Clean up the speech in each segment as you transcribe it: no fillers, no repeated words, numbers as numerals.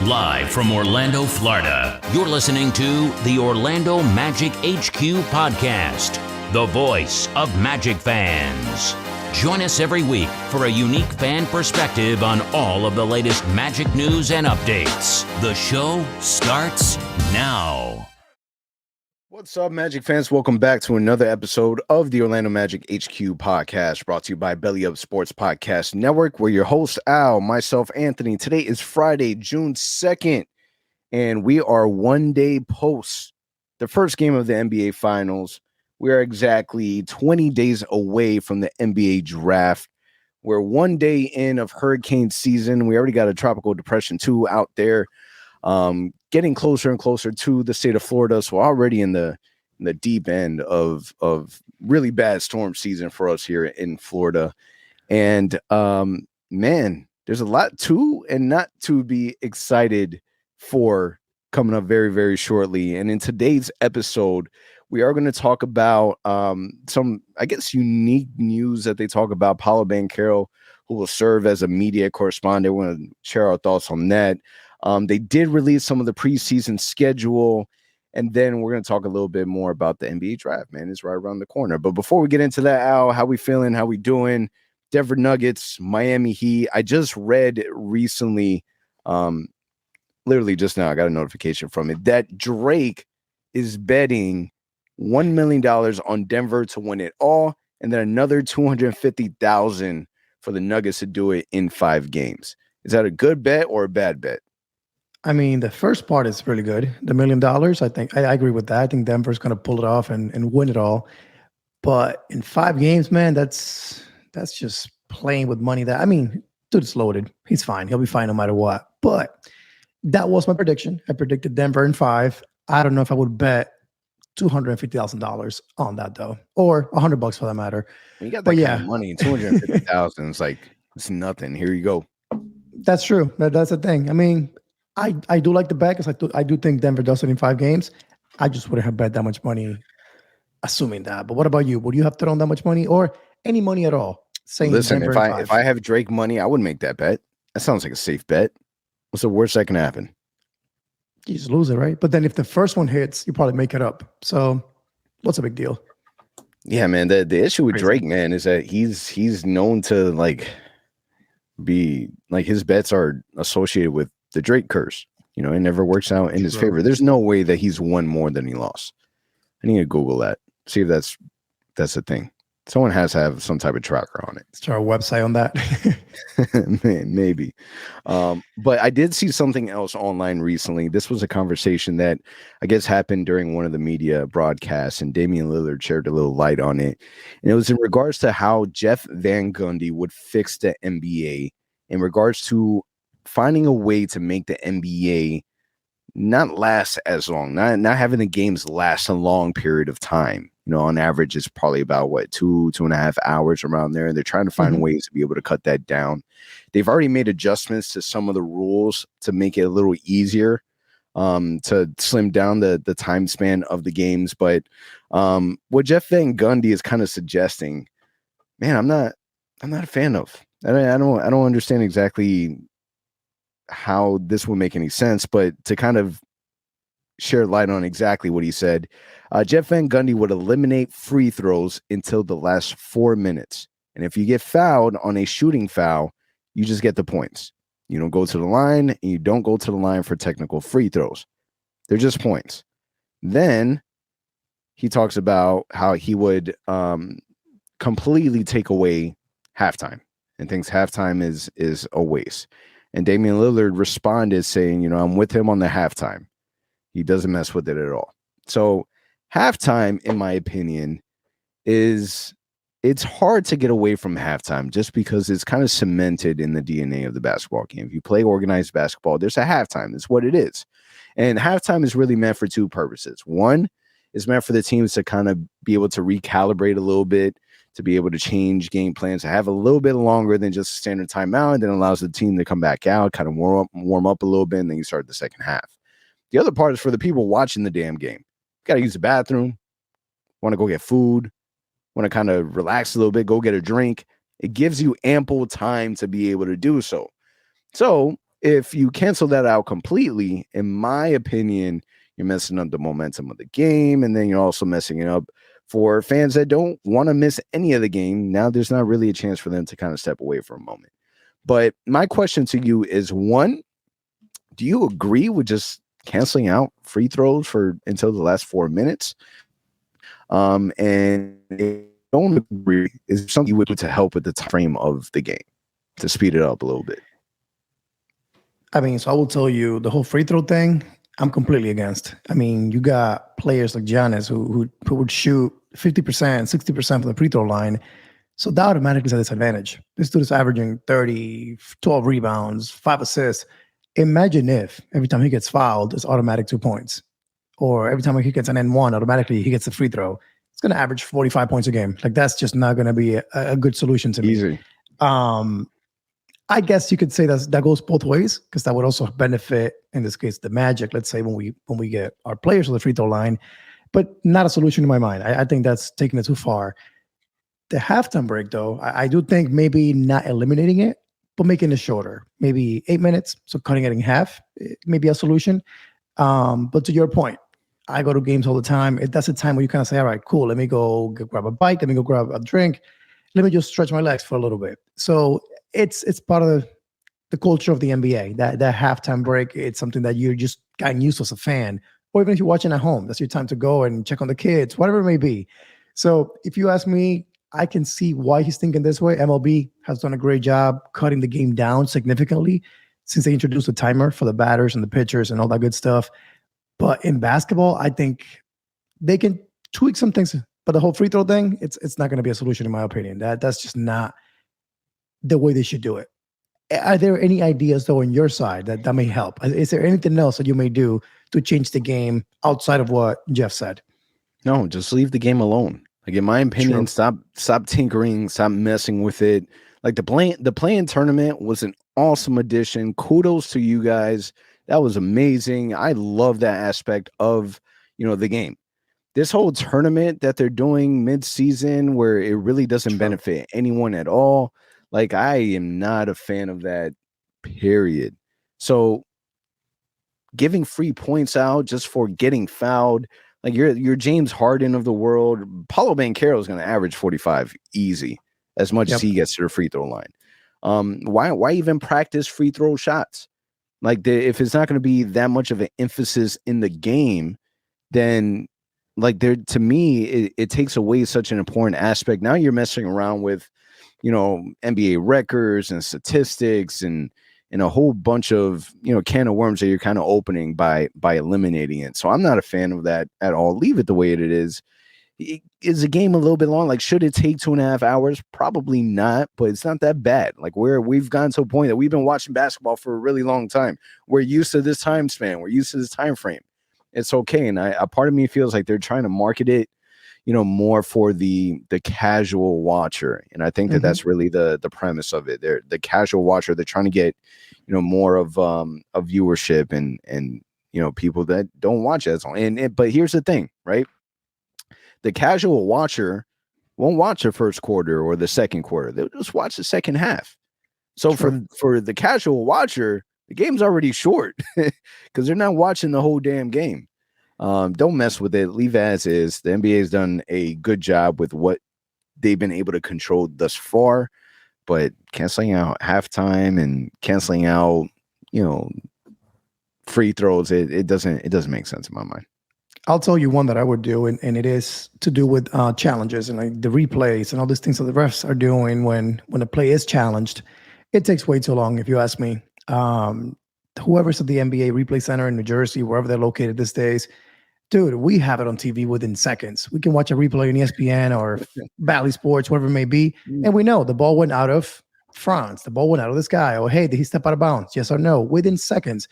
Live from Orlando, Florida, you're listening to the Orlando Magic HQ podcast, the voice of Magic fans. Join us every week for a unique fan perspective on all of the latest Magic news and updates. The show starts now. What's up, Magic fans? Welcome back to another episode of the Orlando Magic HQ podcast, brought to you by Belly Up Sports Podcast Network. We're your host, Al, myself, Anthony. Today is Friday, June 2nd, and we are one day post the first game of the NBA Finals. We are exactly 20 days away from the NBA draft. We're one day in of hurricane season. We already got a tropical depression 2 out there. Getting closer and closer to the state of Florida. So already in the deep end of really bad storm season for us here in Florida. And man, there's a lot to and not to be excited for coming up very, very shortly. And in today's episode, we are going to talk about some, I guess, unique news that they talk about. Paolo Banchero, who will serve as a media correspondent. We're going to share our thoughts on that. They did release some of the preseason schedule, and then we're going to talk a little bit more about the NBA draft, man. It's right around the corner. But before we get into that, Al, how we feeling? How we doing? Denver Nuggets, Miami Heat. I just read recently, literally just now, I got a notification from it, that Drake is betting $1 million on Denver to win it all, and then another $250,000 for the Nuggets to do it in 5 games. Is that a good bet or a bad bet? I mean, the first part is really good. The $1 million, I think I agree with that. I think Denver's going to pull it off and win it all. But in 5 games, man, that's just playing with money. That, I mean, dude's loaded. He's fine. He'll be fine no matter what. But that was my prediction. I predicted Denver in 5. I don't know if I would bet $250,000 on that though, or $100 for that matter. You got that kind of money. $250,000 is like, it's nothing. Here you go. That's true. That's the thing. I mean, I do like the bet because I do think Denver does it in 5 games. I just wouldn't have bet that much money, assuming that. But what about you? Would you have thrown that much money or any money at all? Listen, if I have Drake money, I wouldn't make that bet. That sounds like a safe bet. What's the worst that can happen? You just lose it, right? But then if the first one hits, you probably make it up. So what's a big deal? Yeah, man. The issue with Drake, man, is that he's known to be like, his bets are associated with the Drake curse. You know, it never works out in his favor. There's no way that he's won more than he lost. I need to Google that. See if that's a thing. Someone has to have some type of tracker on it. Start a website on that. Maybe. But I did see something else online recently. This was a conversation that I guess happened during one of the media broadcasts, and Damian Lillard shared a little light on it. And it was in regards to how Jeff Van Gundy would fix the NBA in regards to finding a way to make the NBA not last as long, not having the games last a long period of time. You know, on average, it's probably about 2.5 hours around there. They're trying to find ways to be able to cut that down. They've already made adjustments to some of the rules to make it a little easier, to slim down the time span of the games. But what Jeff Van Gundy is kind of suggesting, man, I'm not a fan of. I don't understand exactly how this will make any sense, but to kind of share light on exactly what he said, Jeff Van Gundy would eliminate free throws until the last 4 minutes. And if you get fouled on a shooting foul, you just get the points. You don't go to the line, and you don't go to the line for technical free throws. They're just points. Then he talks about how he would completely take away halftime and thinks halftime is a waste. And Damian Lillard responded saying, you know, I'm with him on the halftime. He doesn't mess with it at all. So halftime, in my opinion, it's hard to get away from halftime just because it's kind of cemented in the DNA of the basketball game. If you play organized basketball, there's a halftime. That's what it is. And halftime is really meant for 2 purposes. One is meant for the teams to kind of be able to recalibrate a little bit, to be able to change game plans, to have a little bit longer than just a standard timeout, and then allows the team to come back out, kind of warm up a little bit, and then you start the second half. The other part is for the people watching the damn game. Got to use the bathroom, want to go get food, want to kind of relax a little bit, go get a drink. It gives you ample time to be able to do so. So if you cancel that out completely, in my opinion, you're messing up the momentum of the game, and then you're also messing it up for fans that don't want to miss any of the game. Now there's not really a chance for them to kind of step away for a moment. But my question to you is, one, do you agree with just canceling out free throws for until the last 4 minutes? And if you don't agree, is there something you would do to help with the time frame of the game to speed it up a little bit? I mean, so I will tell you the whole free throw thing, I'm completely against. I mean, you got players like Giannis who would shoot 50%, 60% from the free throw line. So that automatically is a disadvantage. This dude is averaging 30, 12 rebounds, 5 assists. Imagine if every time he gets fouled, it's automatic 2 points. Or every time he gets an N1, automatically he gets a free throw. It's going to average 45 points a game. Like, that's just not going to be a good solution to me. Easy. I guess you could say that goes both ways, because that would also benefit, in this case, the Magic. Let's say when we get our players on the free throw line, but not a solution in my mind. I think that's taking it too far. The halftime break, though, I do think maybe not eliminating it, but making it shorter, maybe 8 minutes. So cutting it in half, may be a solution. But to your point, I go to games all the time. That's a time where you kind of say, all right, cool, let me go grab a bite, let me go grab a drink, let me just stretch my legs for a little bit. So it's part of the culture of the NBA, that halftime break. It's something that you're just gotten used to as a fan, or even if you're watching at home, that's your time to go and check on the kids, whatever it may be. So if you ask me, I can see why he's thinking this way. MLB has done a great job cutting the game down significantly since they introduced a timer for the batters and the pitchers and all that good stuff. But in basketball, I think they can tweak some things. But the whole free throw thing, it's not going to be a solution, in my opinion. That's just not the way they should do it. Are there any ideas, though, on your side that may help? Is there anything else that you may do to change the game outside of what Jeff said? No, just leave the game alone. Like, in my opinion, True. stop tinkering, stop messing with it. Like, the play-in tournament was an awesome addition. Kudos to you guys. That was amazing. I love that aspect of, the game. This whole tournament that they're doing mid-season, where it really doesn't benefit anyone at all, like, I am not a fan of that, period. So giving free points out just for getting fouled, like, you're James Harden of the world. Paolo Banchero is going to average 45 easy, as much as he gets to the free throw line. Why even practice free throw shots? Like, if it's not going to be that much of an emphasis in the game, then, like, to me, it takes away such an important aspect. Now you're messing around with, NBA records and statistics and a whole bunch of, can of worms that you're kind of opening by eliminating it. So I'm not a fan of that at all. Leave it the way it is. Is the game a little bit long? Like, should it take 2.5 hours? Probably not, but it's not that bad. Like, we've gotten to a point that we've been watching basketball for a really long time. We're used to this time span. We're used to this time frame. It's okay. And a part of me feels like they're trying to market it, more for the casual watcher. And I think that that's really the premise of it. They're the casual watcher. They're trying to get, more of a viewership and people that don't watch as long. But here's the thing, right? The casual watcher won't watch the first quarter or the second quarter. They'll just watch the second half. So for the casual watcher, the game's already short because they're not watching the whole damn game. Don't mess with it. Leave as is. The NBA has done a good job with what they've been able to control thus far, but canceling out halftime and canceling out, free throws, it doesn't make sense in my mind. I'll tell you one that I would do, and it is to do with challenges and like the replays and all these things that the refs are doing when a play is challenged. It takes way too long, if you ask me. Whoever's at the NBA Replay Center in New Jersey, wherever they're located these days, dude, we have it on TV within seconds. We can watch a replay on ESPN or Bally Sports, whatever it may be, and we know the ball went out of France, the ball went out of the sky, or hey, did he step out of bounds? Yes or no, within seconds.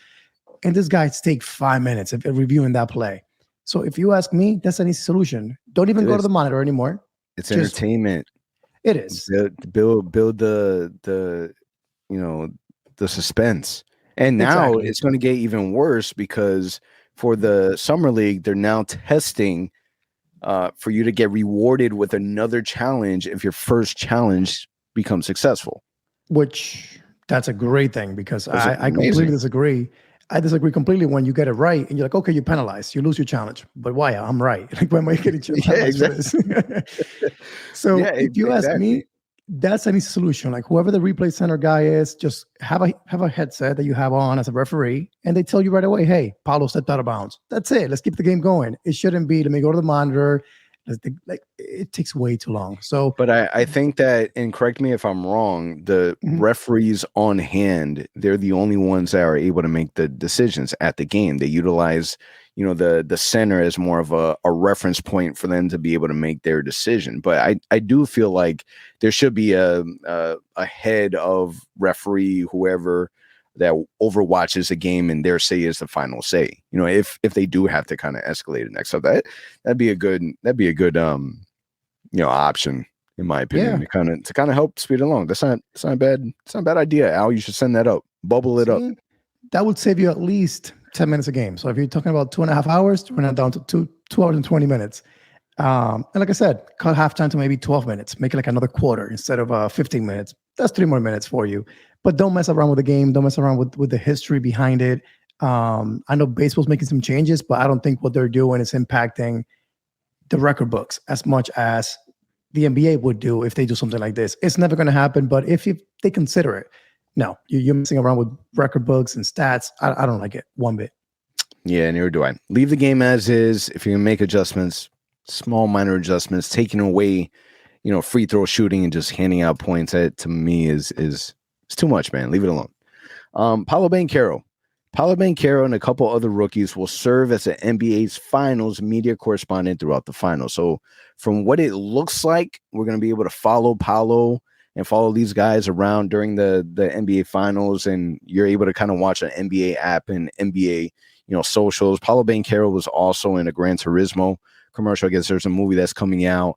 And this guys take 5 minutes of reviewing that play. So if you ask me, that's an easy solution. Don't even go to the monitor anymore. It's just entertainment. It is. Build the suspense. And now it's going to get even worse because for the Summer League, they're now testing for you to get rewarded with another challenge if your first challenge becomes successful. Which That's a great thing because That's I completely amazing. disagree. I disagree completely when you get it right and you're like, okay, you penalize, you lose your challenge. But why? I'm right. Like, why am I getting Yeah, penalized for exactly. this? So Yeah, if you ask exactly. me, that's any solution. Like whoever the replay center guy is, just have a headset that you have on as a referee, and they tell you right away, hey, Paolo stepped out of bounds. That's it. Let's keep the game going. It shouldn't be, let me go to the monitor. Like it takes way too long. So But I think that, and correct me if I'm wrong, the mhm, referees on hand, they're the only ones that are able to make the decisions at the game. They utilize, the center as more of a reference point for them to be able to make their decision. But I do feel like there should be a head of referee, whoever that overwatches a game, and their say is the final say. If they do have to kind of escalate it next, so that'd be a good option, in my opinion, yeah. to kind of help speed it along. That's not bad. It's not a bad idea, Al. You should send that up. Bubble it up. See, that would save you at least 10 minutes a game. So if you're talking about 2.5 hours, we're not down to 2 hours and 20 minutes. And like I said, cut halftime to maybe 12 minutes, make it like another quarter instead of 15 minutes. That's 3 more minutes for you. But don't mess around with the game. Don't mess around with the history behind it. I know baseball's making some changes, but I don't think what they're doing is impacting the record books as much as the NBA would do if they do something like this. It's never going to happen, but if they consider it, no, you're messing around with record books and stats. I don't like it one bit. Yeah, neither do I. Leave the game as is. If you can make adjustments, small minor adjustments, taking away, free throw shooting and just handing out points, that to me is it's too much, man. Leave it alone. Paolo Banchero. Paolo Banchero and a couple other rookies will serve as the NBA's finals media correspondent throughout the finals. So from what it looks like, we're going to be able to follow Paolo and follow these guys around during the NBA finals. And you're able to kind of watch an NBA app and NBA, socials. Paolo Banchero was also in a Gran Turismo commercial. I guess there's a movie that's coming out.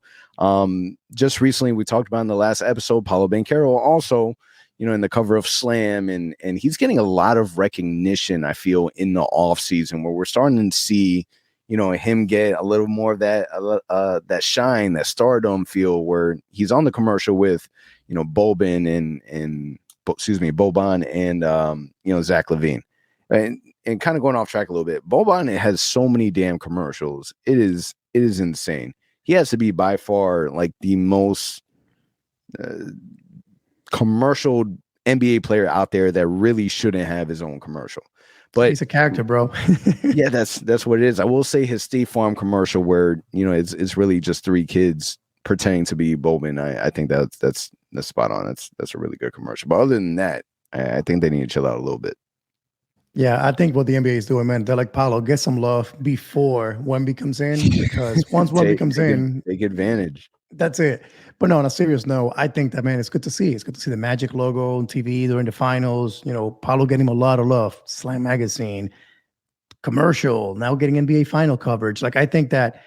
Just recently, we talked about in the last episode, Paolo Banchero also, in the cover of Slam, and he's getting a lot of recognition, I feel, in the off season, where we're starting to see, him get a little more of that shine, that stardom feel, where he's on the commercial with, Boban and Zach LaVine. And kind of going off track a little bit, Boban has so many damn commercials. It is insane. He has to be by far like the most commercial NBA player out there that really shouldn't have his own commercial. But He's a character, bro. yeah, that's what it is. I will say his State Farm commercial where, it's really just three kids pretending to be Boban. I think that's spot on. That's a really good commercial. But other than that, I think they need to chill out a little bit. Yeah, I think what the NBA is doing, man, they're like, Paolo, get some love before Wemby comes in, because once Wemby comes in, take advantage. that's it. But no, on a serious note, I think that, man, it's good to see. It's good to see the Magic logo on TV during the finals. Paolo getting him a lot of love. Slam Magazine, commercial, now getting NBA final coverage. Like, I think that,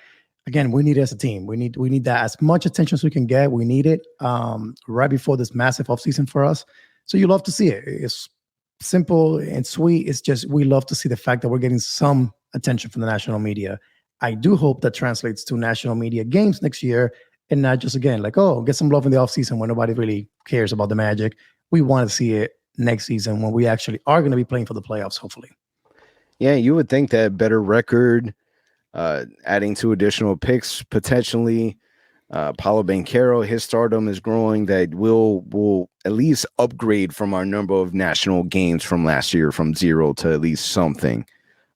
again, we need it as a team. We need that as much attention as we can get. We need it right before this massive offseason for us. So you love to see it. It's simple and sweet. It's just we love to see the fact that we're getting some attention from the national media. I do hope that translates to national media games next year, and not just, again, like, oh, get some love in the offseason when nobody really cares about the Magic. We want to see it next season when we actually are going to be playing for the playoffs, hopefully. Yeah, you would think that better record, adding 2 additional picks potentially. Paolo Banchero, his stardom is growing. That will at least upgrade from our number of national games from last year, from 0 to at least something.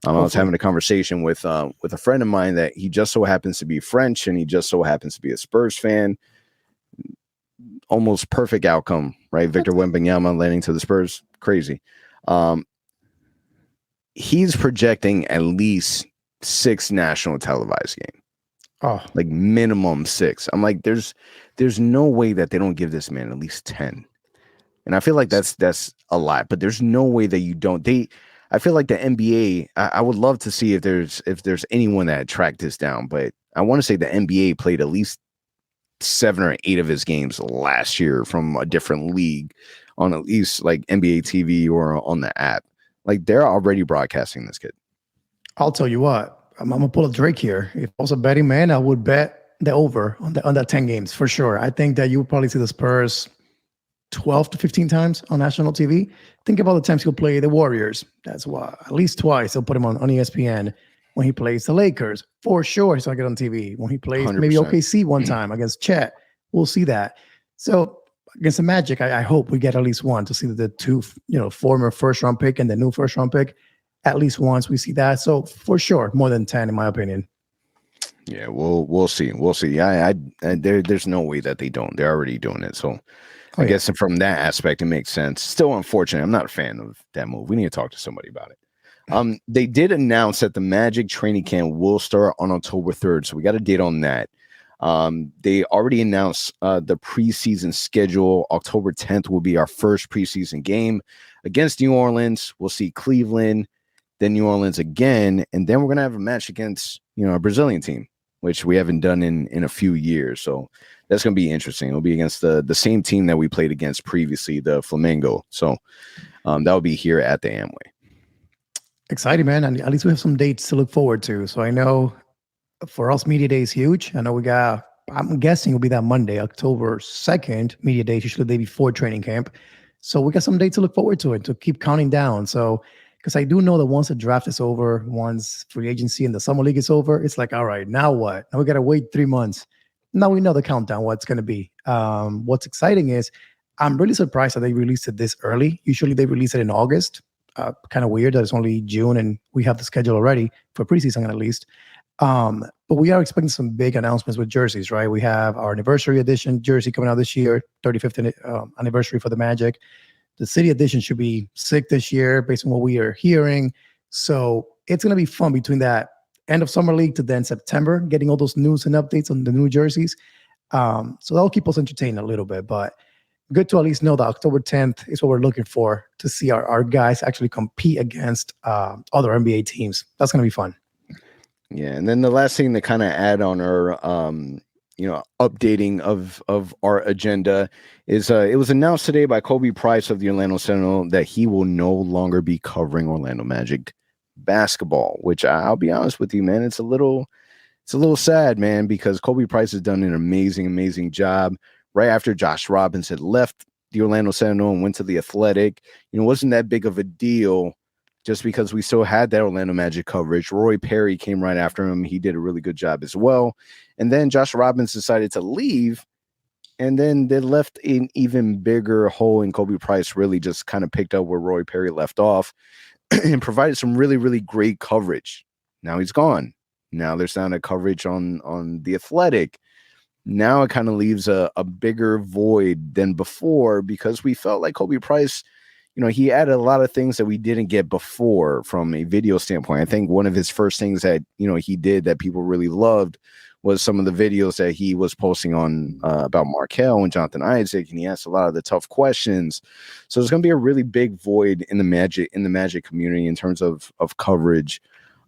I was having a conversation with a friend of mine that he just so happens to be French, and he just so happens to be a Spurs fan. Almost perfect outcome, right? Victor Wembanyama landing to the Spurs, crazy. He's projecting at least 6 national televised games. Oh, Like minimum 6. I'm like, there's no way that they don't give this man at least 10. And I feel like that's a lot, but there's no way that you don't. I feel like the NBA, I would love to see if there's anyone that tracked this down, but I want to say the NBA played at least 7 or 8 of his games last year from a different league on at least like NBA TV or on the app. Like, they're already broadcasting this kid. I'll tell you what. I'm gonna pull a Drake here. If I was a betting man, I would bet the over on that 10 games for sure. I think that you would probably see the Spurs 12 to 15 times on national TV. Think about the times he'll play the Warriors. That's why at least twice they'll put him on ESPN. When he plays the Lakers, for sure he's going to get on TV. When he plays maybe 100%. OKC one time against Chet, we'll see that. So against the Magic, I hope we get at least one to see the two, former first-round pick and the new first-round pick. At least once we see that. So for sure, more than 10, in my opinion. Yeah, we'll see. We'll see. There's no way that they don't. They're already doing it. So I guess from that aspect, it makes sense. Still unfortunate. I'm not a fan of that move. We need to talk to somebody about it. They did announce that the Magic training camp will start on October 3rd. So we got a date on that. They already announced the preseason schedule. October 10th will be our first preseason game against New Orleans. We'll see Cleveland, then New Orleans again, and then we're gonna have a match against a Brazilian team, which we haven't done in a few years. So that's gonna be interesting. It'll be against the same team that we played against previously, the Flamengo. So that'll be here at the Amway. Exciting, man. And at least we have some dates to look forward to. So I know for us, Media Day is huge. I know I'm guessing it'll be that Monday, October 2nd, Media Day, usually the day before training camp. So we got some dates to look forward to it, to keep counting down. So, because I do know that once the draft is over, once free agency and the summer league is over, it's like, all right, now what? Now we got to wait 3 months. Now we know the countdown, what's going to be. What's exciting is I'm really surprised that they released it this early. Usually they release it in August. Kind of weird that it's only June and we have the schedule already for preseason at least. But we are expecting some big announcements with jerseys, right? We have our anniversary edition jersey coming out this year, 35th anniversary for the Magic. The city edition should be sick this year based on what we are hearing. So it's going to be fun between that end of summer league to then September, getting all those news and updates on the new jerseys. So that'll keep us entertained a little bit, but good to at least know that October 10th is what we're looking for to see our guys actually compete against other NBA teams. That's going to be fun. Yeah, and then the last thing to kind of add on our updating of our agenda is it was announced today by Kobe Price of the Orlando Sentinel that he will no longer be covering Orlando Magic basketball, which I'll be honest with you, man, it's a little sad, man, because Kobe Price has done an amazing job. Right after Josh Robbins had left the Orlando Sentinel and went to the Athletic, it wasn't that big of a deal just because we still had that Orlando Magic coverage. Roy Perry came right after him. He did a really good job as well. And then Josh Robbins decided to leave, and then they left an even bigger hole, and Kobe Price really just kind of picked up where Roy Perry left off and provided some really great coverage. Now he's gone. Now there's not a coverage on the Athletic. Now it kind of leaves a bigger void than before because we felt like Kobe Price, he added a lot of things that we didn't get before from a video standpoint. I think one of his first things that, he did that people really loved was some of the videos that he was posting on about Markelle and Jonathan Isaac, and he asked a lot of the tough questions. So there's going to be a really big void in the Magic community in terms of coverage,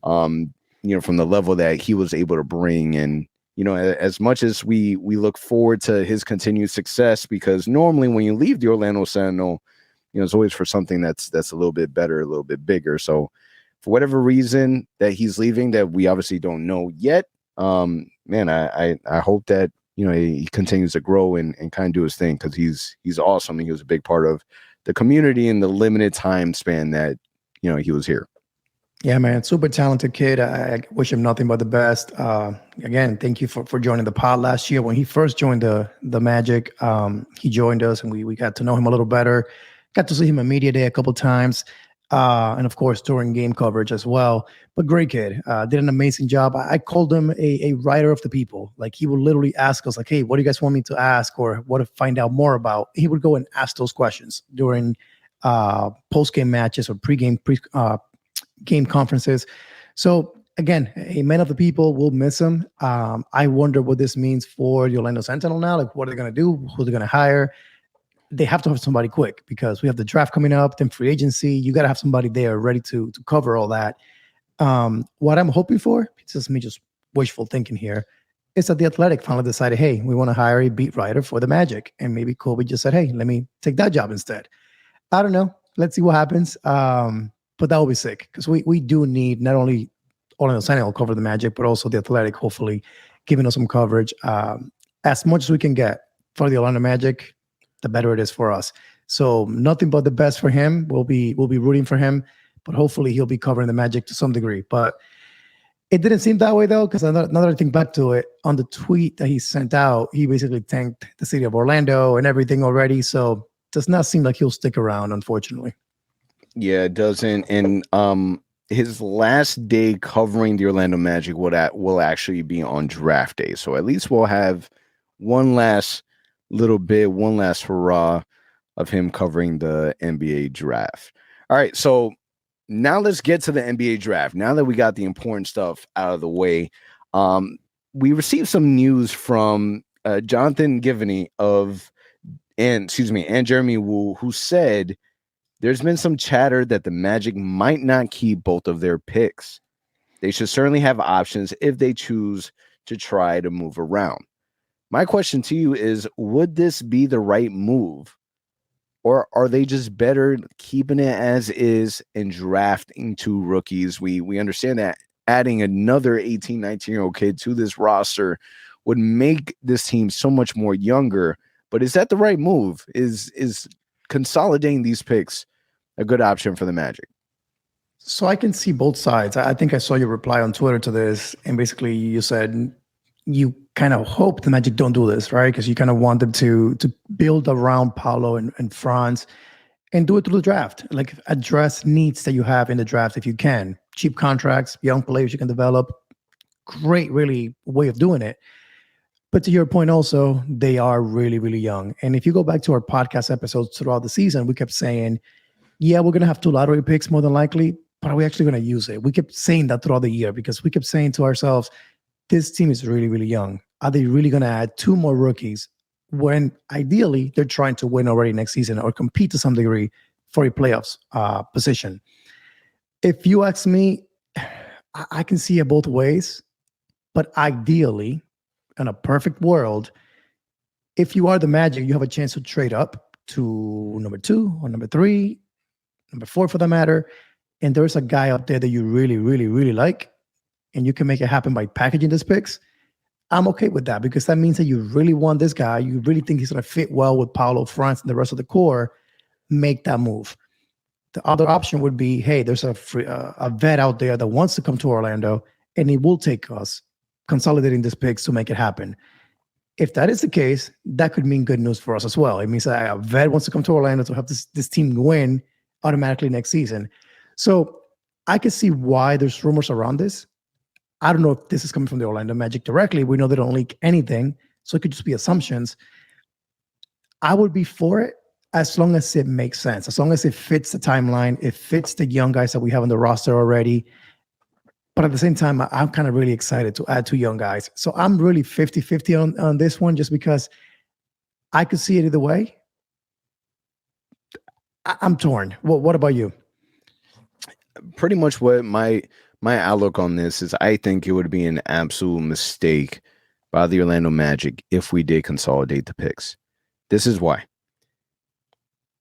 from the level that he was able to bring. And as much as we look forward to his continued success, because normally when you leave the Orlando Sentinel, it's always for something that's a little bit better, a little bit bigger. So for whatever reason that he's leaving that we obviously don't know yet, man, I hope that, he continues to grow and kind of do his thing, because he's awesome. He was a big part of the community in the limited time span that, he was here. Yeah, man, super talented kid. I wish him nothing but the best. Again, thank you for joining the pod last year. When he first joined the Magic, he joined us and we got to know him a little better. Got to see him at Media Day a couple times. And of course, during game coverage as well. But great kid, did an amazing job. I called him a writer of the people. Like, he would literally ask us like, hey, what do you guys want me to ask or what to find out more about? He would go and ask those questions during post-game matches or pre-game game conferences. So again, a man of the people. Will miss him. I wonder what this means for the Orlando Sentinel now. Like, what are they going to do? Who they're going to hire? They have to have somebody quick because we have the draft coming up, then free agency. You got to have somebody there ready to cover all that. What I'm hoping for, it's just me just wishful thinking here, is that the Athletic finally decided, hey, we want to hire a beat writer for the Magic. And maybe Kobe just said, hey, let me take that job instead. I don't know. Let's see what happens. But that will be sick because we do need not only Orlando Sentinel cover the Magic, but also the Athletic, hopefully giving us some coverage as much as we can get for the Orlando Magic. the better it is for us. So nothing but the best for him. We'll be rooting for him, but hopefully he'll be covering the Magic to some degree. But it didn't seem that way though, because another thing back to it, on the tweet that he sent out, he basically thanked the city of Orlando and everything already. So does not seem like he'll stick around, unfortunately. Yeah, it doesn't. And his last day covering the Orlando Magic will actually be on draft day. So at least we'll have one last hurrah of him covering the NBA draft. All right, so now let's get to the NBA draft. Now that we got the important stuff out of the way, we received some news from Jonathan Givney and Jeremy Wu, who said there's been some chatter that the Magic might not keep both of their picks. They should certainly have options if they choose to try to move around. My question to you is, would this be the right move? Or are they just better keeping it as is and drafting 2 rookies? We understand that adding another 18, 19-year-old kid to this roster would make this team so much more younger. But is that the right move? Is consolidating these picks a good option for the Magic? So I can see both sides. I think I saw your reply on Twitter to this, and basically you said you kind of hope the Magic don't do this, right? Because you kind of want them to build around Paolo and Franz and do it through the draft. Like, address needs that you have in the draft if you can. Cheap contracts, young players you can develop. Great, really, way of doing it. But to your point also, they are really, really young. And if you go back to our podcast episodes throughout the season, we kept saying, yeah, we're going to have 2 lottery picks more than likely, but are we actually going to use it? We kept saying that throughout the year because we kept saying to ourselves, this team is really, really young. Are they really going to add 2 more rookies when ideally they're trying to win already next season or compete to some degree for a playoffs position? If you ask me, I can see it both ways, but ideally, in a perfect world, if you are the Magic, you have a chance to trade up to number 2 or number 3, number 4 for that matter, and there's a guy up there that you really, really, really like, and you can make it happen by packaging these picks. I'm okay with that because that means that you really want this guy. You really think he's going to fit well with Paolo, Franz, and the rest of the core. Make that move. The other option would be, hey, there's a vet out there that wants to come to Orlando, and it will take us consolidating these picks to make it happen. If that is the case, that could mean good news for us as well. It means that a vet wants to come to Orlando to help this team win automatically next season. So I can see why there's rumors around this. I don't know if this is coming from the Orlando Magic directly. We know they don't leak anything, so it could just be assumptions. I would be for it as long as it makes sense, as long as it fits the timeline, it fits the young guys that we have on the roster already. But at the same time, I'm kind of really excited to add 2 young guys. So I'm really 50-50 on this one just because I could see it either way. I'm torn. What about you? Pretty much what my outlook on this is, I think it would be an absolute mistake by the Orlando Magic if we did consolidate the picks. This is why.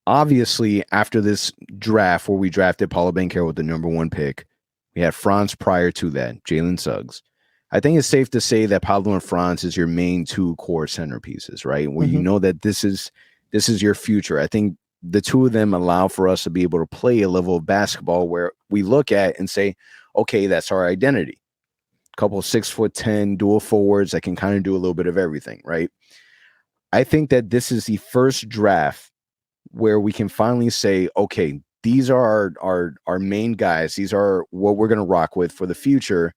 Obviously, after this draft where we drafted Paolo Banchero with the number 1 pick, we had Franz prior to that, Jalen Suggs. I think it's safe to say that Paolo and Franz is your main 2 core centerpieces, right? Where you know that this is your future. I think the 2 of them allow for us to be able to play a level of basketball where we look at and say, okay, that's our identity. A couple of 6'10" dual forwards that can kind of do a little bit of everything, right? I think that this is the first draft where we can finally say, okay, these are our main guys. These are what we're going to rock with for the future.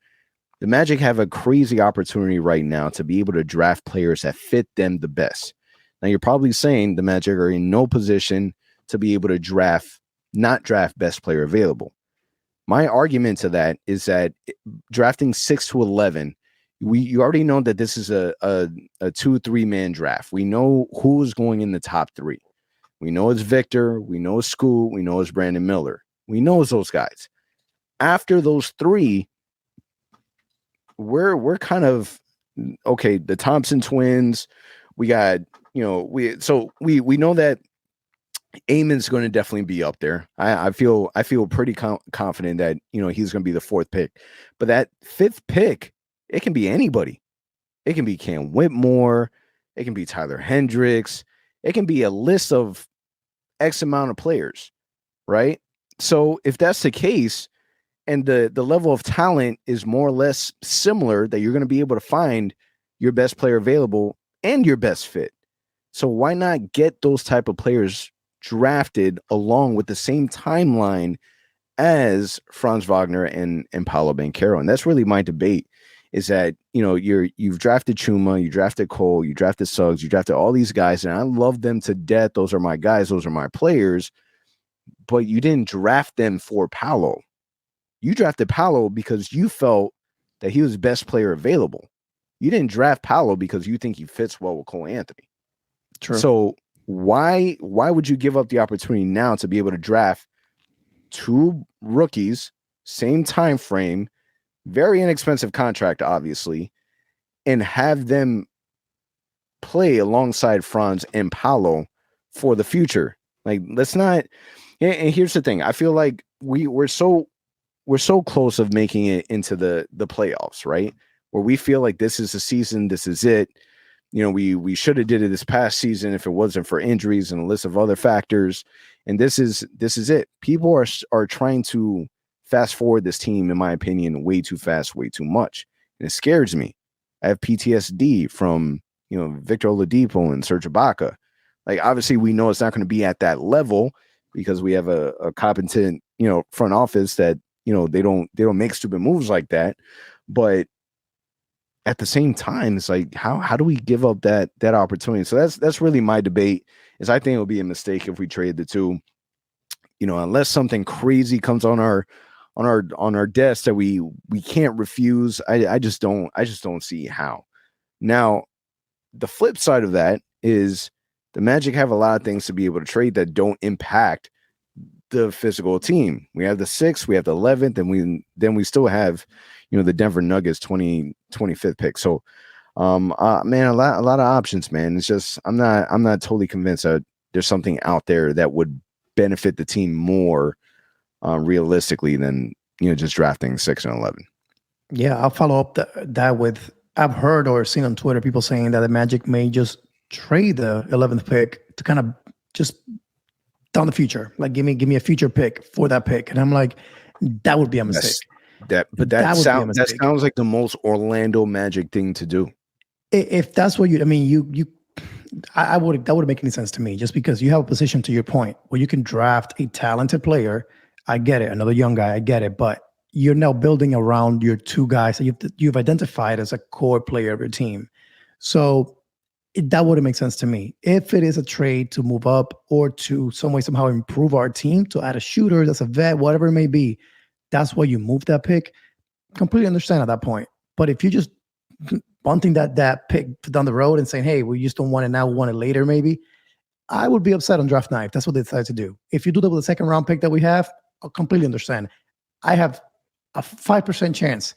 The Magic have a crazy opportunity right now to be able to draft players that fit them the best. Now, you're probably saying the Magic are in no position to be able to not draft best player available. My argument to that is that drafting 6 to 11, you already know that this is a 2-3 man draft. We know who is going in the top 3. We know it's Victor. We know it's Scoot. We know it's Brandon Miller. We know it's those guys. After those 3, we're kind of okay. The Thompson twins. We got we know that Amon's going to definitely be up there. I feel pretty confident that he's going to be the 4th pick. But that 5th pick, it can be anybody. It can be Cam Whitmore. It can be Tyler Hendricks. It can be a list of X amount of players, right? So if that's the case, and the level of talent is more or less similar, that you're going to be able to find your best player available and your best fit. So why not get those type of players drafted along with the same timeline as Franz Wagner and Paolo Banchero? And that's really my debate, is that, you know, you've drafted Chuma, you drafted Cole, you drafted Suggs, you drafted all these guys, and I love them to death. Those are my guys, those are my players, but you didn't draft them for Paolo. You drafted Paolo because you felt that he was the best player available. You didn't draft Paolo because you think he fits well with Cole Anthony. True. So why would you give up the opportunity now to be able to draft two rookies, same time frame, very inexpensive contract, obviously, and have them play alongside Franz and Paolo for the future? Like, let's not. And here's the thing: I feel like we're so close of making it into the playoffs, right? Where we feel like this is the season, this is it. You know, we should have did it this past season if it wasn't for injuries and a list of other factors. And this is it. People are trying to fast forward this team, in my opinion, way too fast, way too much. And it scares me. I have PTSD from, you know, Victor Oladipo and Serge Ibaka. Like, obviously we know it's not going to be at that level because we have a competent, you know, front office that, you know, they don't make stupid moves like that. But at the same time, it's like, how do we give up that opportunity? So that's really my debate, is I think it would be a mistake if we trade the two, you know, unless something crazy comes on our desk that we can't refuse. I just don't see how. Now, the flip side of that is the Magic have a lot of things to be able to trade that don't impact the physical team. We have the 6th, we have the 11th, and we still have, you know, the Denver Nuggets 25th pick. So man, a lot of options, man. It's just I'm not totally convinced that there's something out there that would benefit the team more realistically than, you know, just drafting 6 and 11. Yeah, I'll follow up that with, I've heard or seen on Twitter people saying that the Magic may just trade the 11th pick to kind of just down the future, like give me a future pick for that pick. And I'm like, that would be a mistake. That sounds like the most Orlando Magic thing to do. If that's what that wouldn't make any sense to me, just because you have a position, to your point, where you can draft a talented player. I get it. Another young guy. I get it. But you're now building around your two guys that you've identified as a core player of your team. So that wouldn't make sense to me. If it is a trade to move up or to some way, somehow improve our team, to add a shooter, that's a vet, whatever it may be, that's why you move that pick. Completely understand at that point. But if you just bunting that pick down the road and saying, hey, we just don't want it now, we want it later, maybe, I would be upset on draft night if that's what they decide to do. If you do that with the second round pick that we have, I'll completely understand. I have a 5% chance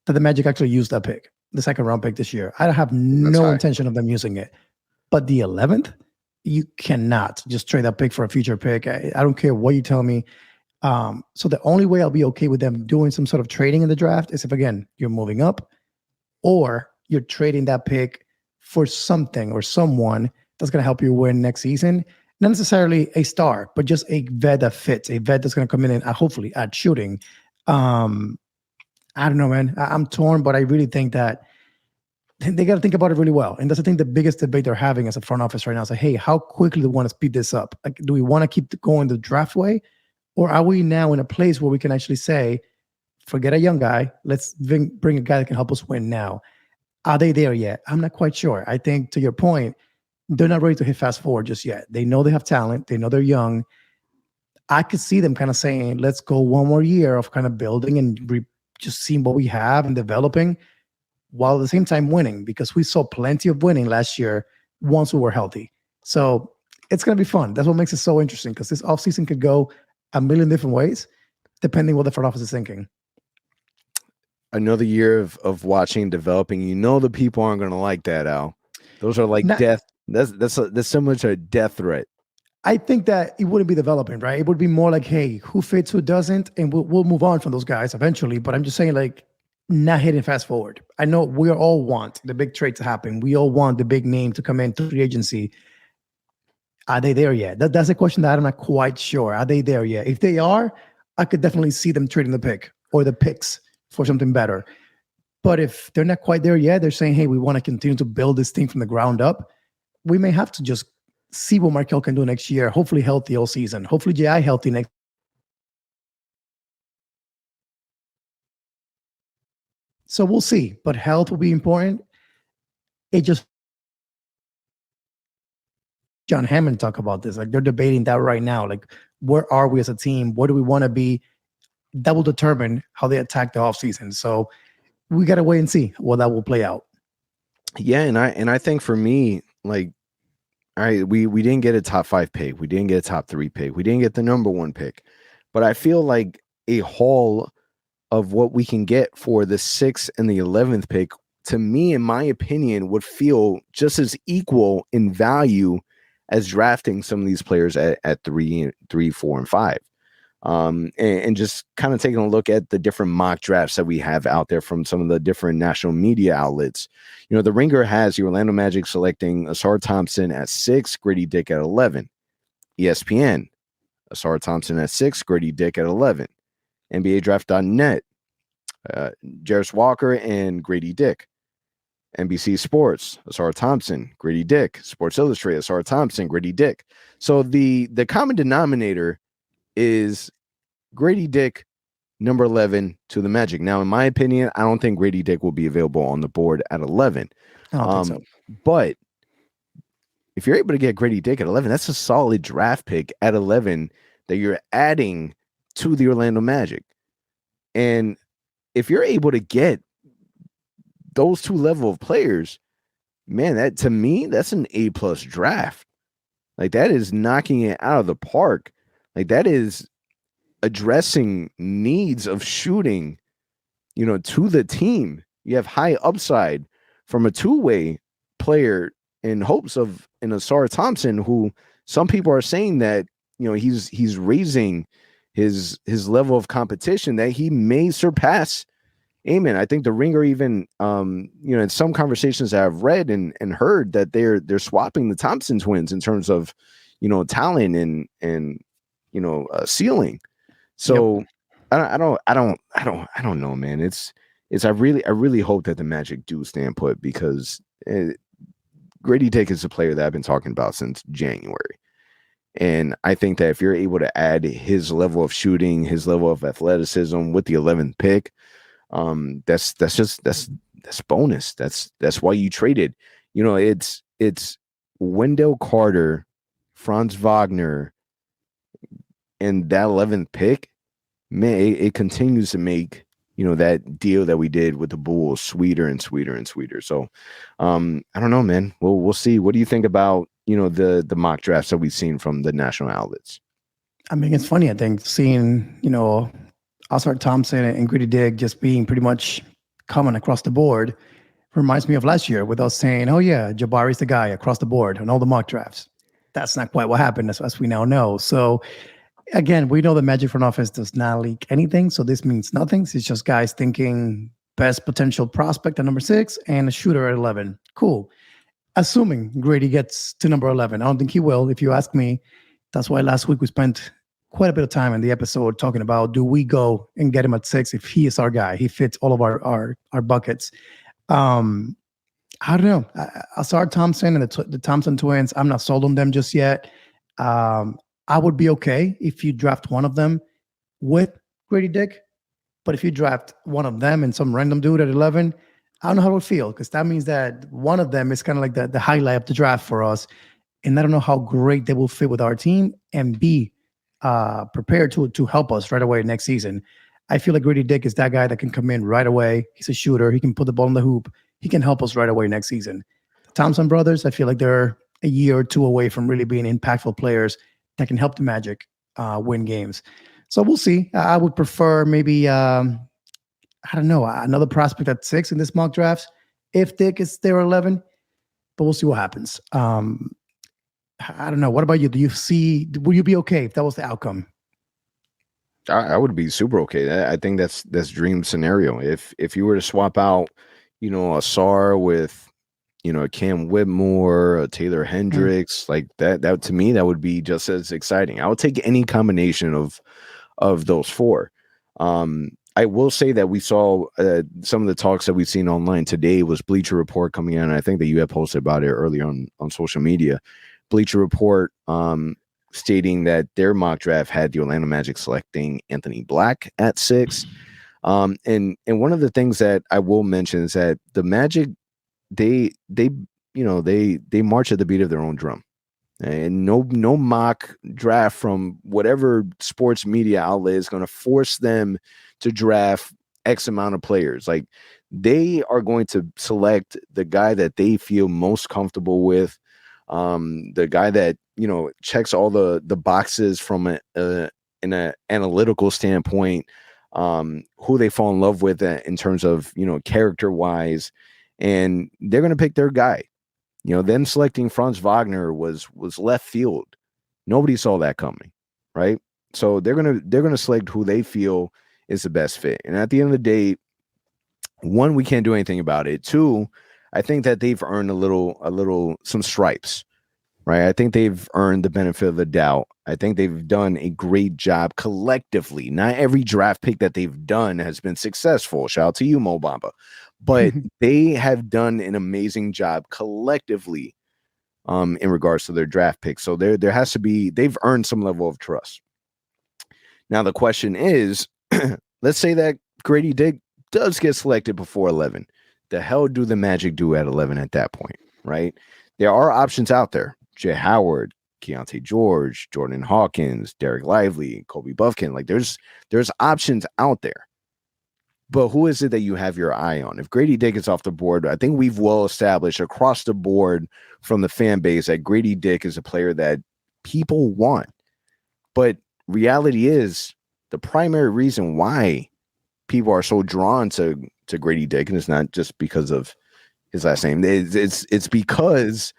that the Magic actually use that pick, the second round pick this year. I have no intention of them using it. But the 11th, you cannot just trade that pick for a future pick. I don't care what you tell me. So the only way I'll be okay with them doing some sort of trading in the draft is if, again, you're moving up or you're trading that pick for something or someone that's going to help you win next season. Not necessarily a star, but just a vet that fits, a vet that's going to come in and hopefully add shooting. I don't know, man. I'm torn, but I really think that they got to think about it really well. And that's, I think, the biggest debate they're having as a front office right now. Is like, hey, how quickly do we want to speed this up? Like, do we want to keep going the draft way? Or are we now in a place where we can actually say, forget a young guy, let's bring a guy that can help us win now? Are they there yet? I'm not quite sure. I think, to your point, they're not ready to hit fast forward just yet. They know they have talent. They know they're young. I could see them kind of saying, let's go one more year of kind of building and just seeing what we have and developing, while at the same time winning, because we saw plenty of winning last year once we were healthy. So it's going to be fun. That's what makes it so interesting, because this offseason could go a million different ways, depending what the front office is thinking. Another year of watching and developing. You know, the people aren't going to like that, Al. Those are like death. That's similar to a death threat. I think that it wouldn't be developing, right? It would be more like, hey, who fits, who doesn't, and we'll move on from those guys eventually. But I'm just saying, like, not hitting fast forward. I know we all want the big trade to happen. We all want the big name to come in through the agency. Are they there yet? That's a question that I'm not quite sure. Are they there yet? If they are, I could definitely see them trading the pick or the picks for something better. But if they're not quite there yet, they're saying, hey, we want to continue to build this thing from the ground up. We may have to just see what Markel can do next year. Hopefully healthy all season. Hopefully J.I. healthy next. So we'll see. But health will be important. It just John Hammond talk about this. Like they're debating that right now. Like, where are we as a team? Where do we want to be? That will determine how they attack the offseason. So we got to wait and see what that will play out. Yeah, and I think for me, like, all right, we didn't get a top 5 pick, we didn't get a top 3 pick, we didn't get the number 1 pick, but I feel like a haul of what we can get for the 6th and the 11th pick, to me, in my opinion, would feel just as equal in value as drafting some of these players at 3, 4, and 5. And just kind of taking a look at the different mock drafts that we have out there from some of the different national media outlets. You know, the Ringer has the Orlando Magic selecting Asar Thompson at 6, Grady Dick at 11. ESPN, Asar Thompson at 6, Grady Dick at 11. NBA Draft.net, Jarris Walker and Grady Dick. NBC Sports, Asar Thompson, Grady Dick. Sports Illustrated, Asar Thompson, Grady Dick. So the common denominator is Grady Dick, number 11 to the Magic. Now, in my opinion, I don't think Grady Dick will be available on the board at 11. I don't think so. But if you're able to get Grady Dick at 11, that's a solid draft pick at 11 that you're adding to the Orlando Magic. And if you're able to get those two level of players, man, that to me, that's an A+ draft. Like, that is knocking it out of the park. Like, that is addressing needs of shooting, you know, to the team. You have high upside from a two-way player in hopes of an Asar Thompson, who some people are saying that, you know, he's raising his level of competition, that he may surpass Amen. I think the Ringer even, you know, in some conversations that I've read and heard, that they're swapping the Thompson twins in terms of, you know, talent and you know, ceiling. So yep. I don't know, man. It's I really hope that the Magic do stand put, because Grady Dick is a player that I've been talking about since January. And I think that if you're able to add his level of shooting, his level of athleticism with the 11th pick, that's bonus. That's why you traded. You know, it's Wendell Carter, Franz Wagner, and that 11th pick. Man, it continues to make, you know, that deal that we did with the Bulls sweeter and sweeter and sweeter. So, I don't know, man. We'll see. What do you think about, you know, the mock drafts that we've seen from the national outlets? I mean, it's funny, I think, seeing, you know, Asar Thompson and Grady Dick just being pretty much common across the board reminds me of last year, with us saying, oh yeah, Jabari's the guy across the board on all the mock drafts. That's not quite what happened, as we now know. So again, we know the Magic front office does not leak anything, so this means nothing. It's just guys thinking best potential prospect at number 6 and a shooter at 11. Cool. Assuming Grady gets to number 11. I don't think he will, if you ask me. That's why last week we spent quite a bit of time in the episode talking about, do we go and get him at 6 if he is our guy? He fits all of our buckets. I don't know. Asar Thompson and the Thompson twins, I'm not sold on them just yet. I would be okay if you draft one of them with Grady Dick, but if you draft one of them and some random dude at 11, I don't know how it would feel, because that means that one of them is kind of like the highlight of the draft for us, and I don't know how great they will fit with our team and be prepared to help us right away next season. I feel like Grady Dick is that guy that can come in right away. He's a shooter. He can put the ball in the hoop. He can help us right away next season. The Thompson brothers, I feel like they're a year or two away from really being impactful players that can help the Magic win games. So we'll see. I would prefer maybe, I don't know, another prospect at 6 in this mock drafts if Dick is there 11, but we'll see what happens. I don't know. What about you? Would you be okay if that was the outcome? I would be super okay. I think that's dream scenario. If you were to swap out, you know, Asar with a Cam Whitmore, a Taylor Hendricks, like that to me, that would be just as exciting. I would take any combination of those four. I will say that we saw some of the talks that we've seen online today was Bleacher Report coming in. And I think that you had posted about it earlier on social media. Bleacher Report stating that their mock draft had the Orlando Magic selecting Anthony Black at 6. And one of the things that I will mention is that the Magic, they march at the beat of their own drum. And no mock draft from whatever sports media outlet is going to force them to draft X amount of players. Like, they are going to select the guy that they feel most comfortable with, the guy that checks all the boxes from an analytical standpoint, who they fall in love with in terms of character wise, and they're going to pick their guy. Them selecting Franz Wagner was left field. Nobody saw that coming, right? So they're gonna select who they feel is the best fit. And at the end of the day, one, we can't do anything about it. Two, I think that they've earned some stripes, right? I think they've earned the benefit of the doubt. I think they've done a great job collectively. Not every draft pick that they've done has been successful. Shout out to you, Mo Bamba. But they have done an amazing job collectively in regards to their draft picks. So there has to be, they've earned some level of trust. Now the question is, let's say that Grady Dick does get selected before 11. The hell do the Magic do at 11 at that point, right? There are options out there. Jay Howard, Keontae George, Jordan Hawkins, Derek Lively, Kobe Buffkin. Like, there's options out there. But who is it that you have your eye on? If Grady Dick is off the board, I think we've well established across the board from the fan base that Grady Dick is a player that people want. But reality is, the primary reason why people are so drawn to Grady Dick, and it's not just because of his last name, it's because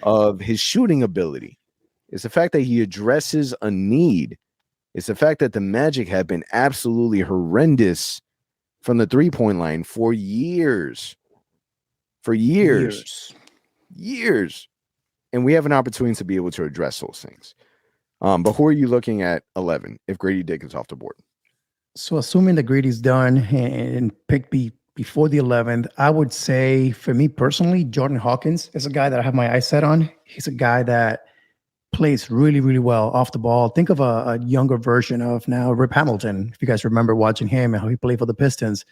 of his shooting ability. It's the fact that he addresses a need. It's the fact that the Magic have been absolutely horrendous from the three-point line for years. And we have an opportunity to be able to address those things. But who are you looking at 11 if Grady Dick is off the board? So assuming that Grady's done and picked before the 11th, I would say, for me personally, Jordan Hawkins is a guy that I have my eyes set on. He's a guy that plays really, really well off the ball. Think of a younger version of now Rip Hamilton, if you guys remember watching him and how he played for the Pistons,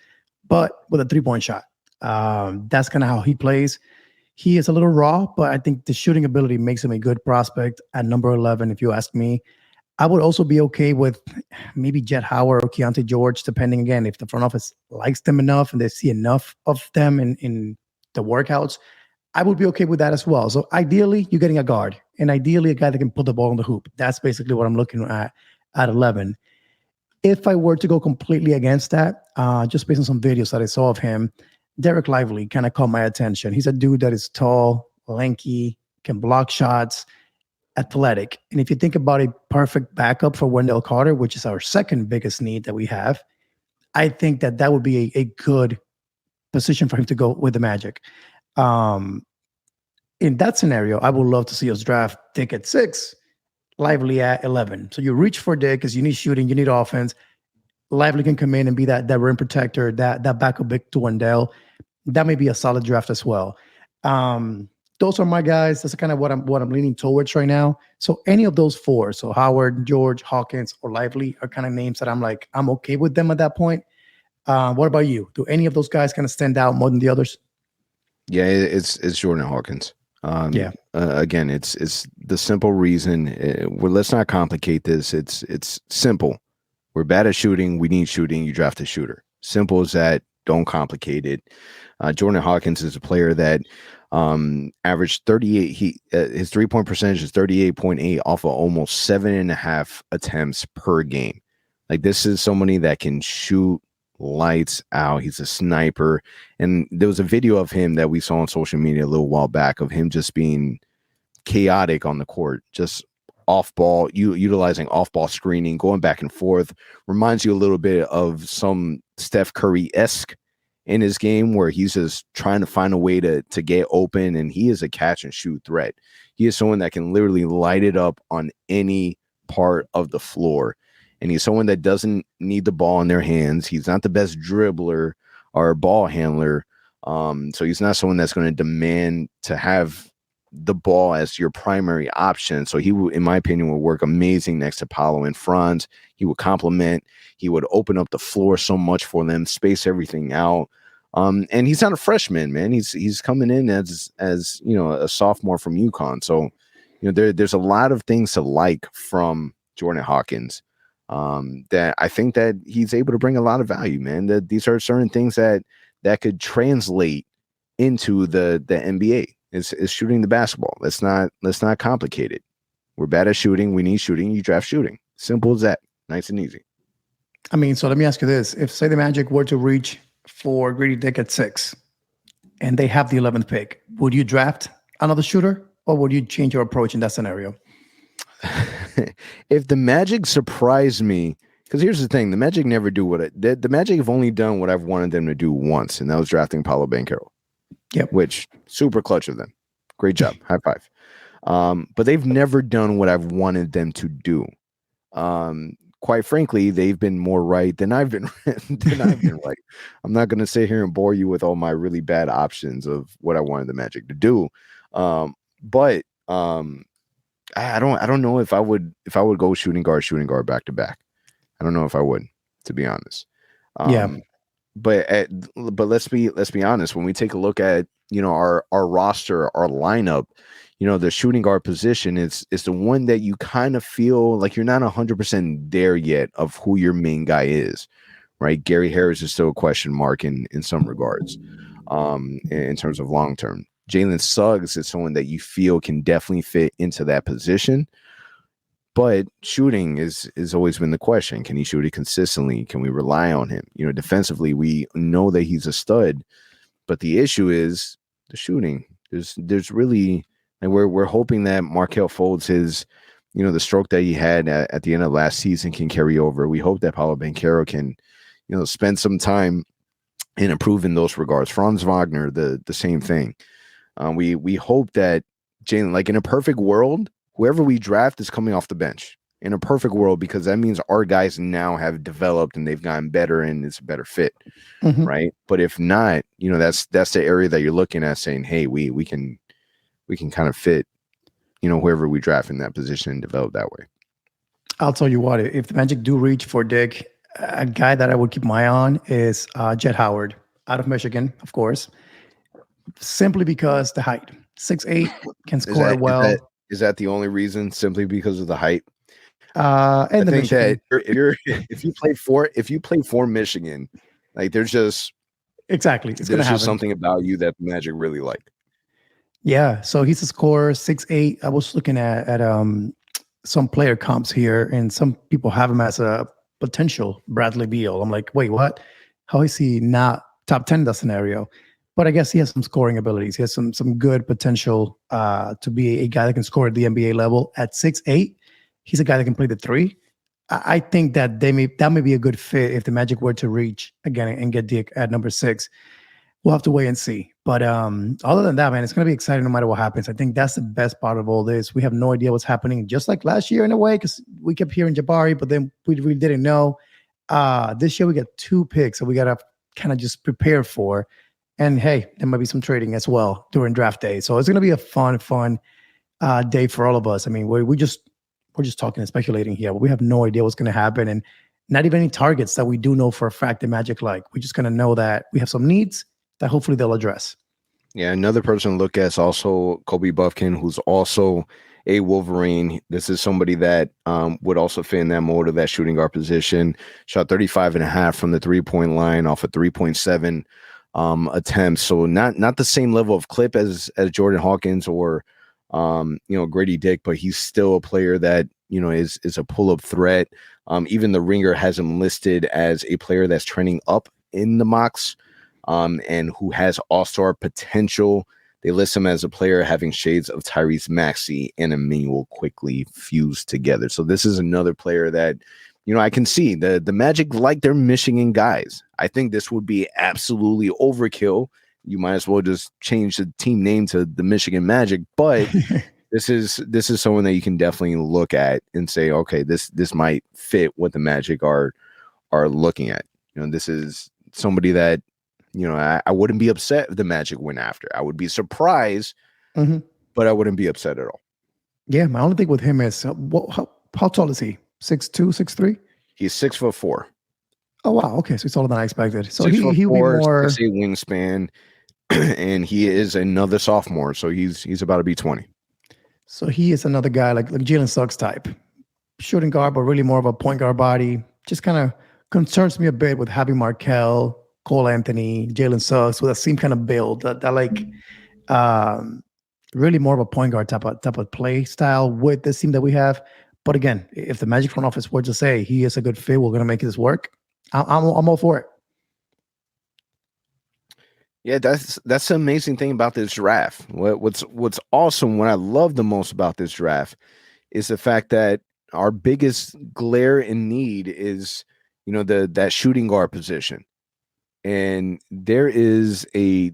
but with a three-point shot. That's kind of how he plays. He is a little raw, but I think the shooting ability makes him a good prospect at number 11, if you ask me. I would also be okay with maybe Jet Howard or Keontae George, depending, again, if the front office likes them enough and they see enough of them in the workouts. I would be okay with that as well. So ideally, you're getting a guard, and ideally a guy that can put the ball in the hoop. That's basically what I'm looking at 11. If I were to go completely against that, just based on some videos that I saw of him, Derek Lively kind of caught my attention. He's a dude that is tall, lanky, can block shots, athletic. And if you think about a perfect backup for Wendell Carter, which is our second biggest need that we have, I think that would be a good position for him to go with the Magic. In that scenario, I would love to see us draft Dick at 6, Lively at 11. So you reach for Dick because you need shooting, you need offense. Lively can come in and be that rim protector, that backup big to Wendell. That may be a solid draft as well. Those are my guys. That's kind of what I'm leaning towards right now. So any of those four, so Howard, George, Hawkins, or Lively, are kind of names that I'm okay with them at that point. What about you? Do any of those guys kind of stand out more than the others? Yeah, it's Jordan Hawkins. Again, it's the simple reason. Let's not complicate this. It's simple. We're bad at shooting. We need shooting. You draft a shooter. Simple as that. Don't complicate it. Jordan Hawkins is a player that averaged 38. His 3-point percentage is 38.8 off of almost 7.5 attempts per game. Like, this is somebody that can shoot lights out. He's a sniper. And there was a video of him that we saw on social media a little while back of him just being chaotic on the court, just off ball, utilizing off ball screening, going back and forth. Reminds you a little bit of some Steph Curry-esque in his game where he's just trying to find a way to get open, and he is a catch and shoot threat. He is someone that can literally light it up on any part of the floor. And he's someone that doesn't need the ball in their hands. He's not the best dribbler or ball handler. So he's not someone that's going to demand to have the ball as your primary option. So he, in my opinion, would work amazing next to Paolo in front. He would complement. He would open up the floor so much for them, space everything out. And he's not a freshman, man. He's coming in as a sophomore from UConn. So there's a lot of things to like from Jordan Hawkins. That I think that he's able to bring a lot of value, man. That these are certain things that could translate into the NBA. Is shooting the basketball. Let's not complicate it. We're bad at shooting. We need shooting. You draft shooting. Simple as that. Nice and easy. I mean, so let me ask you this: if say the Magic were to reach for Grady Dick at 6, and they have the 11th pick, would you draft another shooter, or would you change your approach in that scenario? If the Magic surprised me, because here's the thing, the Magic never do the Magic have only done what I've wanted them to do once, and that was drafting Paolo Banchero. Yep. Which super clutch of them. Great job. High five. But they've never done what I've wanted them to do. Quite frankly, they've been more right than I've been right. I'm not going to sit here and bore you with all my really bad options of what I wanted the Magic to do. But I don't know if I would go shooting guard back to back. I don't know if I would, to be honest. But let's be honest. When we take a look at our roster, our lineup, the shooting guard position is the one that you kind of feel like you're not 100% there yet of who your main guy is, right? Gary Harris is still a question mark in some regards, in terms of long term. Jalen Suggs is someone that you feel can definitely fit into that position. But shooting is always been the question. Can he shoot it consistently? Can we rely on him? Defensively, we know that he's a stud, but the issue is the shooting. There's really, and we're hoping that Markelle Fultz, his, the stroke that he had at the end of last season can carry over. We hope that Paolo Banchero can, spend some time and improve in those regards. Franz Wagner, the same thing. We hope that Jalen, like in a perfect world, whoever we draft is coming off the bench in a perfect world, because that means our guys now have developed and they've gotten better and it's a better fit, right? But if not, that's the area that you're looking at saying, hey, we can kind of fit, whoever we draft in that position and develop that way. I'll tell you what, if the Magic do reach for Dick, a guy that I would keep my eye on is Jet Howard out of Michigan, of course, simply because the height, 6'8", can score well. Is that the only reason? Simply because of the height? And I think that if you play for Michigan, like there's just something about you that the Magic really like. Yeah, so he's a scorer, 6'8". I was looking at some player comps here, and some people have him as a potential Bradley Beal. I'm like, wait, what? How is he not top 10 in that scenario? But I guess he has some scoring abilities. He has some good potential to be a guy that can score at the NBA level. At 6'8", he's a guy that can play the 3. I think that that may be a good fit if the Magic were to reach again and get Dick at number 6. We'll have to wait and see. But other than that, man, it's going to be exciting no matter what happens. I think that's the best part of all this. We have no idea what's happening, just like last year in a way, because we kept hearing Jabari, but then we really didn't know. This year we got 2 picks, so we got to kind of just prepare for. And hey, there might be some trading as well during draft day. So it's going to be a fun day for all of us. I mean, we're just talking and speculating here, but we have no idea what's going to happen, and not even any targets that we do know for a fact the Magic like. We're just going to know that we have some needs that hopefully they'll address. Yeah, another person to look at is also Kobe Buffkin, who's also a Wolverine. This is somebody that would also fit in that mold of that shooting guard position. Shot 35.5 from the 3-point line off of 3.7 attempts. So not the same level of clip as Jordan Hawkins or Grady Dick, but he's still a player that is a pull-up threat. Even the Ringer has him listed as a player that's trending up in the mocks, and who has all-star potential. They list him as a player having shades of Tyrese Maxey and Emmanuel quickly fused together. So this is another player that I can see the Magic like their Michigan guys. I think this would be absolutely overkill. You might as well just change the team name to the Michigan Magic, but this is someone that you can definitely look at and say, okay, this might fit what the Magic are looking at. This is somebody that, I wouldn't be upset if the Magic went after. I would be surprised, but I wouldn't be upset at all. Yeah, my only thing with him is how tall is he? 6'2", 6'3"? He's 6'4". Oh wow, okay, so he's taller than I expected. So he'll be 6'4", more 6'8" wingspan, and he is another sophomore, so he's about to be 20. So he is another guy like Jalen Suggs type, shooting guard, but really more of a point guard body. Just kind of concerns me a bit with having Markelle, Cole Anthony, Jalen Suggs with the same kind of build that like really more of a point guard type of play style with this team that we have. But again, if the Magic front office were to say he is a good fit, we're going to make this work, I'm all for it. Yeah, that's the amazing thing about this draft. What's awesome, what I love the most about this draft is the fact that our biggest glare in need is, that shooting guard position. And there is a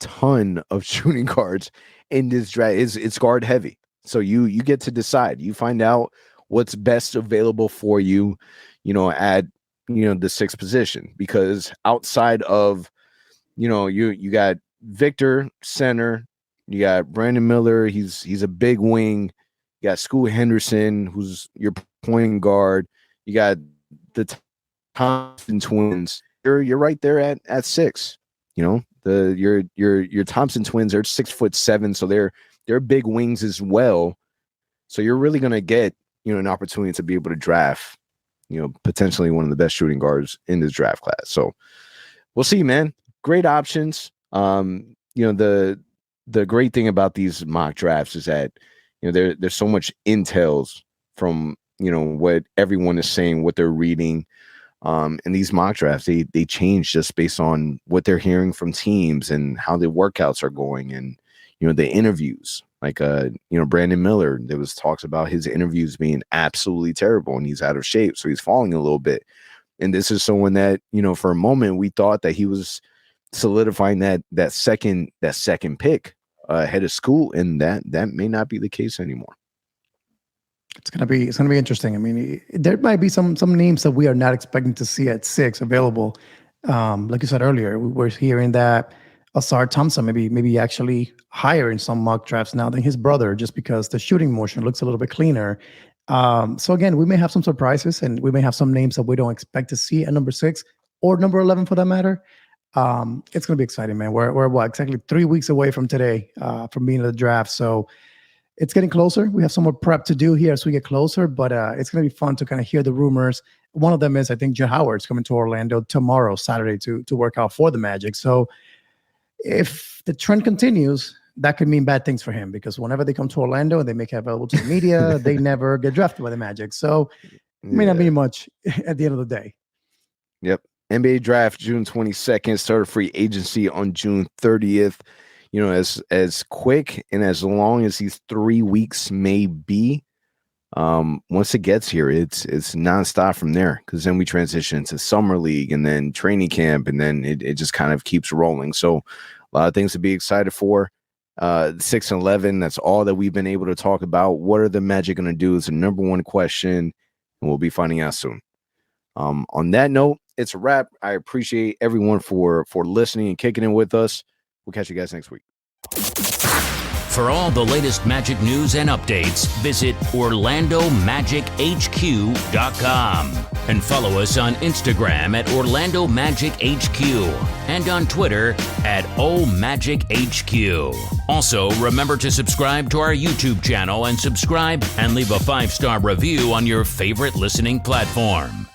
ton of shooting guards in this draft. It's guard heavy. So you get to decide. You find out what's best available for you, at the sixth position. Because outside of, you got Victor center, you got Brandon Miller, he's a big wing. You got Scoot Henderson, who's your point guard. You got the Thompson twins. You're right there at 6. Your Thompson twins are 6'7", so they're big wings as well. So you're really gonna get an opportunity to be able to draft potentially one of the best shooting guards in this draft class. So we'll see, man. Great options. The great thing about these mock drafts is that there's so much intels from what everyone is saying, what they're reading. And these mock drafts, they change just based on what they're hearing from teams and how the workouts are going, and the interviews. Like Brandon Miller, there was talks about his interviews being absolutely terrible, and he's out of shape, so he's falling a little bit. And this is someone that for a moment we thought that he was solidifying that second pick ahead of school, and that may not be the case anymore. It's gonna be interesting. I mean, there might be some names that we are not expecting to see at 6 available. Like you said earlier, we were hearing that Asar Thompson maybe actually higher in some mock drafts now than his brother, just because the shooting motion looks a little bit cleaner. So again, we may have some surprises, and we may have some names that we don't expect to see at number 6 or number 11 for that matter. It's gonna be exciting, man. We're what, exactly 3 weeks away from today, from being at the draft. So it's getting closer. We have some more prep to do here as we get closer, but it's going to be fun to kind of hear the rumors. One of them is, I think, Jett Howard's coming to Orlando tomorrow, Saturday, to work out for the Magic. So if the trend continues, that could mean bad things for him, because whenever they come to Orlando and they make it available to the media, they never get drafted by the Magic. So it may not mean much at the end of the day. Yep. NBA draft June 22nd, started free agency on June 30th. As quick and as long as these 3 weeks may be, once it gets here, it's nonstop from there, because then we transition to summer league and then training camp, and then it just kind of keeps rolling. So a lot of things to be excited for. 6 and 11, that's all that we've been able to talk about. What are the Magic going to do is the number one question, and we'll be finding out soon. On that note, it's a wrap. I appreciate everyone for listening and kicking in with us. We'll catch you guys next week. For all the latest Magic news and updates, visit OrlandoMagicHQ.com and follow us on Instagram at Orlando Magic HQ and on Twitter at OMagicHQ. Also, remember to subscribe to our YouTube channel and subscribe and leave a 5-star review on your favorite listening platform.